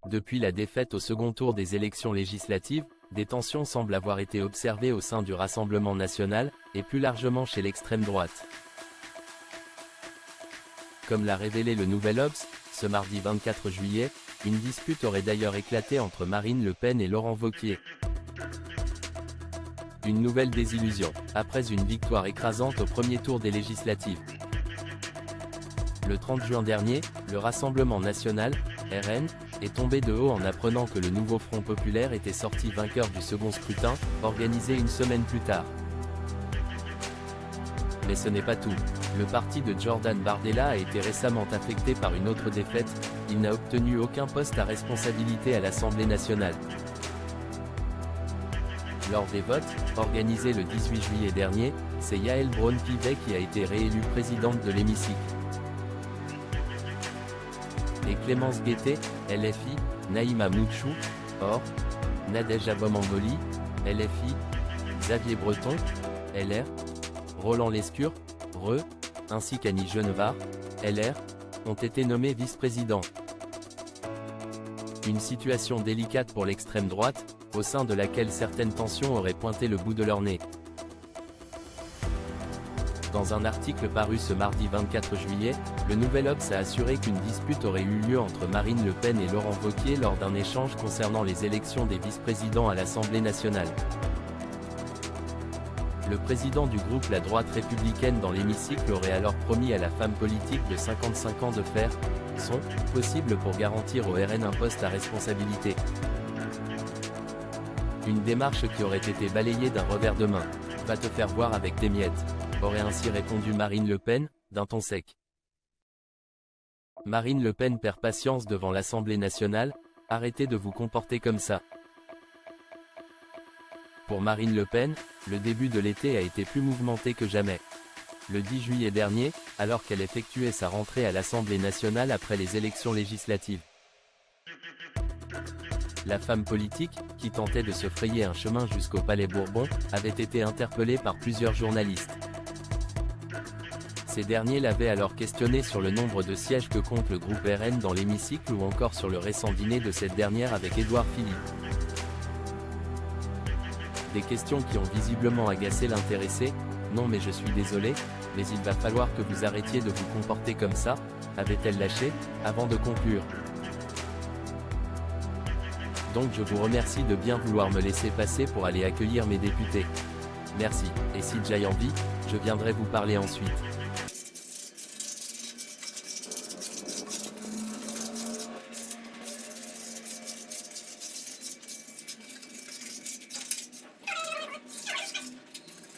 Depuis la défaite au second tour des élections législatives, des tensions semblent avoir été observées au sein du Rassemblement national, et plus largement chez l'extrême droite. Comme l'a révélé le Nouvel Obs, ce mardi 24 juillet, une dispute aurait d'ailleurs éclaté entre Marine Le Pen et Laurent Wauquiez. Une nouvelle désillusion, après une victoire écrasante au premier tour des législatives. Le 30 juin dernier, le Rassemblement national, RN, est tombé de haut en apprenant que le nouveau Front populaire était sorti vainqueur du second scrutin, organisé une semaine plus tard. Mais ce n'est pas tout. Le parti de Jordan Bardella a été récemment affecté par une autre défaite, il n'a obtenu aucun poste à responsabilité à l'Assemblée nationale. Lors des votes, organisés le 18 juillet dernier, c'est Yael Braun-Pivet qui a été réélue présidente de l'hémicycle. Et Clémence Guettet, LFI, Naïma Mouchou, OR, Nadège Abom-Angoli, LFI, Xavier Breton, LR, Roland Lescure, RE, ainsi qu'Annie Genevard, LR, ont été nommés vice-présidents. Une situation délicate pour l'extrême droite, au sein de laquelle certaines tensions auraient pointé le bout de leur nez. Dans un article paru ce mardi 24 juillet, le Nouvel Obs a assuré qu'une dispute aurait eu lieu entre Marine Le Pen et Laurent Wauquiez lors d'un échange concernant les élections des vice-présidents à l'Assemblée nationale. Le président du groupe La Droite républicaine dans l'hémicycle aurait alors promis à la femme politique de 55 ans de faire son possible pour garantir au RN un poste à responsabilité. Une démarche qui aurait été balayée d'un revers de main. « Va te faire voir avec tes miettes », aurait ainsi répondu Marine Le Pen, d'un ton sec. Marine Le Pen perd patience devant l'Assemblée nationale, « Arrêtez de vous comporter comme ça ». Pour Marine Le Pen, le début de l'été a été plus mouvementé que jamais. Le 10 juillet dernier, alors qu'elle effectuait sa rentrée à l'Assemblée nationale après les élections législatives. La femme politique, qui tentait de se frayer un chemin jusqu'au Palais Bourbon, avait été interpellée par plusieurs journalistes. Ces derniers l'avaient alors questionnée sur le nombre de sièges que compte le groupe RN dans l'hémicycle ou encore sur le récent dîner de cette dernière avec Édouard Philippe. Des questions qui ont visiblement agacé l'intéressé. « Non mais je suis désolé, mais il va falloir que vous arrêtiez de vous comporter comme ça », avait-elle lâché, avant de conclure. Donc je vous remercie de bien vouloir me laisser passer pour aller accueillir mes députés. Merci, et si j'ai envie, je viendrai vous parler ensuite.